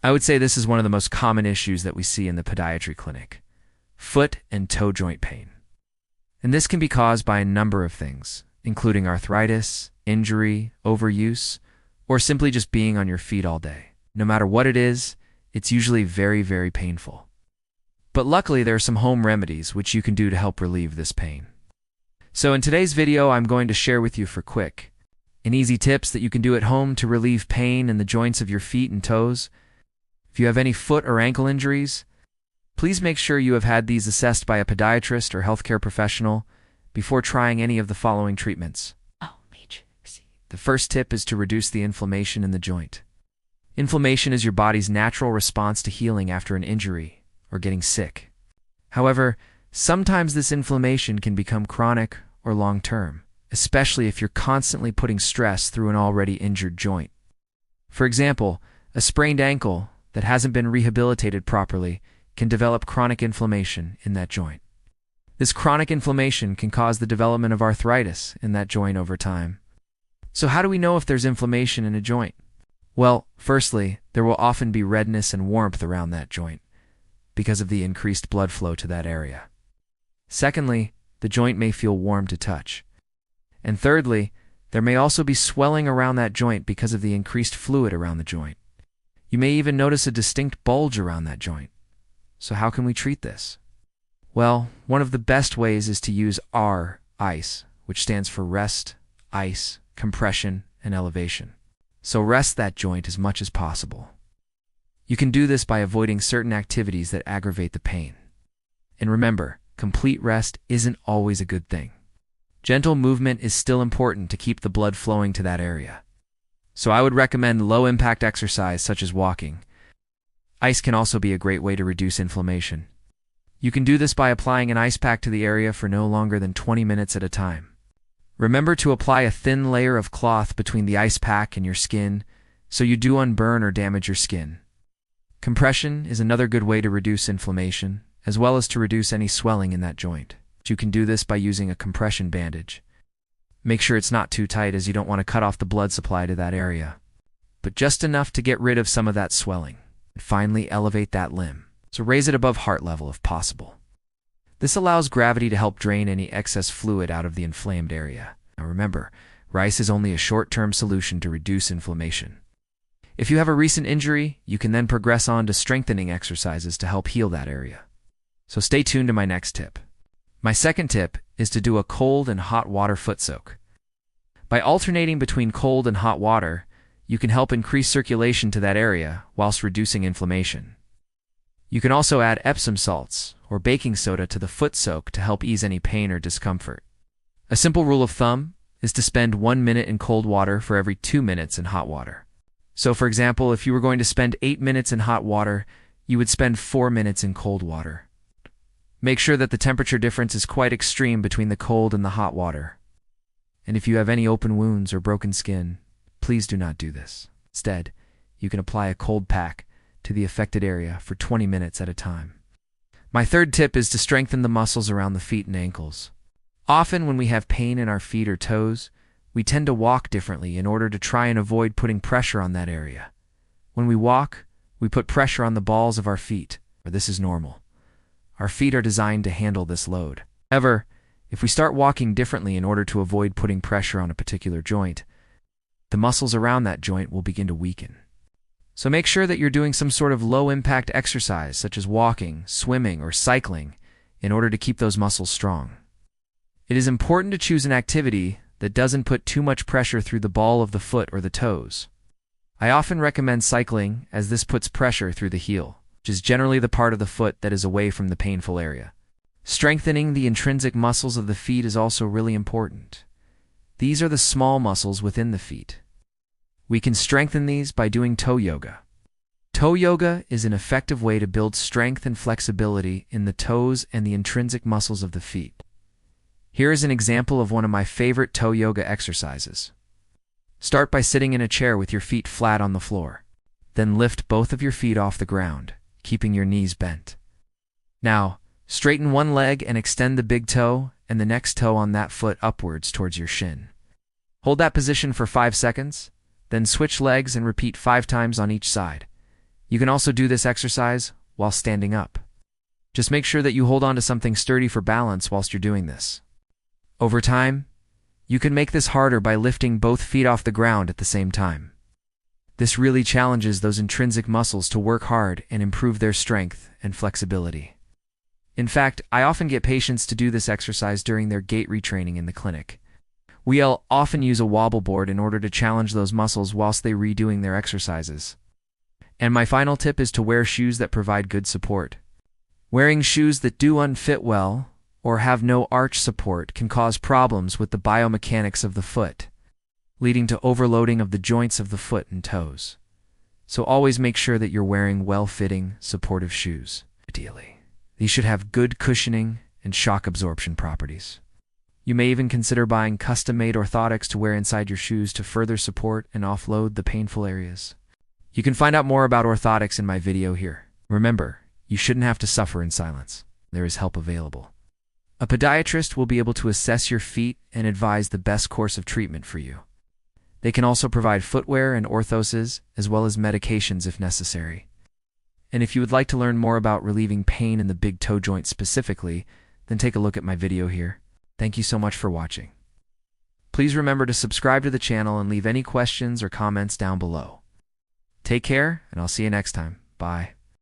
I would say this is one of the most common issues that we see in the podiatry clinic: foot and toe joint pain. And this can be caused by a number of things, including arthritis, injury, overuse, or simply just being on your feet all day. No matter what it is, it's usually very, very painful. But luckily, there are some home remedies which you can do to help relieve this pain. So in today's video, I'm going to share with you for quick and easy tips that you can do at home to relieve pain in the joints of your feet and toes. If you have any foot or ankle injuries, please make sure you have had these assessed by a podiatrist or healthcare professional before trying any of the following treatments. The first tip is to reduce the inflammation in the joint. Inflammation is your body's natural response to healing after an injury or getting sick. However, sometimes this inflammation can become chronic or long-term, especially if you're constantly putting stress through an already injured joint. For example, a sprained ankle that hasn't been rehabilitated properly can develop chronic inflammation in that joint. This chronic inflammation can cause the development of arthritis in that joint over time. So how do we know if there's inflammation in a joint? Well, firstly, there will often be redness and warmth around that joint because of the increased blood flow to that area. Secondly, the joint may feel warm to touch. And thirdly, there may also be swelling around that joint because of the increased fluid around the joint. You may even notice a distinct bulge around that joint. So how can we treat this? Well, one of the best ways is to use ICE, which stands for rest, ice, compression, and elevation. So rest that joint as much as possible. You can do this by avoiding certain activities that aggravate the pain. And remember, complete rest isn't always a good thing. Gentle movement is still important to keep the blood flowing to that area. So I would recommend low-impact exercise such as walking. Ice can also be a great way to reduce inflammation. You can do this by applying an ice pack to the area for no longer than 20 minutes at a time. Remember to apply a thin layer of cloth between the ice pack and your skin so you don't burn or damage your skin. Compression is another good way to reduce inflammation, as well as to reduce any swelling in that joint. You can do this by using a compression bandage. Make sure it's not too tight, as you don't want to cut off the blood supply to that area, but just enough to get rid of some of that swelling. And finally, elevate that limb. So raise it above heart level if possible. This allows gravity to help drain any excess fluid out of the inflamed area. Now remember, rice is only a short-term solution to reduce inflammation. If you have a recent injury, you can then progress on to strengthening exercises to help heal that area. So stay tuned to my next tip. My second tip is to do a cold and hot water foot soak. By alternating between cold and hot water, you can help increase circulation to that area whilst reducing inflammation. You can also add Epsom salts or baking soda to the foot soak to help ease any pain or discomfort. A simple rule of thumb is to spend 1 minute in cold water for every 2 minutes in hot water. So for example, if you were going to spend 8 minutes in hot water, you would spend 4 minutes in cold water. Make sure that the temperature difference is quite extreme between the cold and the hot water. And if you have any open wounds or broken skin, please do not do this. Instead, you can apply a cold pack to the affected area for 20 minutes at a time. My third tip is to strengthen the muscles around the feet and ankles. Often when we have pain in our feet or toes, we tend to walk differently in order to try and avoid putting pressure on that area. When we walk, we put pressure on the balls of our feet, or this is normal. Our feet are designed to handle this load. However, if we start walking differently in order to avoid putting pressure on a particular joint, the muscles around that joint will begin to weaken. So make sure that you're doing some sort of low-impact exercise, such as walking, swimming, or cycling, in order to keep those muscles strong. It is important to choose an activity that doesn't put too much pressure through the ball of the foot or the toes. I often recommend cycling, as this puts pressure through the heel, which is generally the part of the foot that is away from the painful area. Strengthening the intrinsic muscles of the feet is also really important. These are the small muscles within the feet. We can strengthen these by doing toe yoga. Toe yoga is an effective way to build strength and flexibility in the toes and the intrinsic muscles of the feet. Here is an example of one of my favorite toe yoga exercises. Start by sitting in a chair with your feet flat on the floor. Then lift both of your feet off the ground, keeping your knees bent. Now, straighten one leg and extend the big toe and the next toe on that foot upwards towards your shin. Hold that position for 5 seconds. Then switch legs and repeat 5 times on each side. You can also do this exercise while standing up. Just make sure that you hold on to something sturdy for balance whilst you're doing this. Over time, you can make this harder by lifting both feet off the ground at the same time. This really challenges those intrinsic muscles to work hard and improve their strength and flexibility. In fact, I often get patients to do this exercise during their gait retraining in the clinic. We'll often use a wobble board in order to challenge those muscles whilst they're redoing their exercises. And my final tip is to wear shoes that provide good support. Wearing shoes that do unfit well or have no arch support can cause problems with the biomechanics of the foot, leading to overloading of the joints of the foot and toes. So always make sure that you're wearing well-fitting, supportive shoes. Ideally, these should have good cushioning and shock absorption properties. You may even consider buying custom-made orthotics to wear inside your shoes to further support and offload the painful areas. You can find out more about orthotics in my video here. Remember, you shouldn't have to suffer in silence. There is help available. A podiatrist will be able to assess your feet and advise the best course of treatment for you. They can also provide footwear and orthoses, as well as medications if necessary. And if you would like to learn more about relieving pain in the big toe joint specifically, then take a look at my video here. Thank you so much for watching. Please remember to subscribe to the channel and leave any questions or comments down below. Take care, and I'll see you next time. Bye.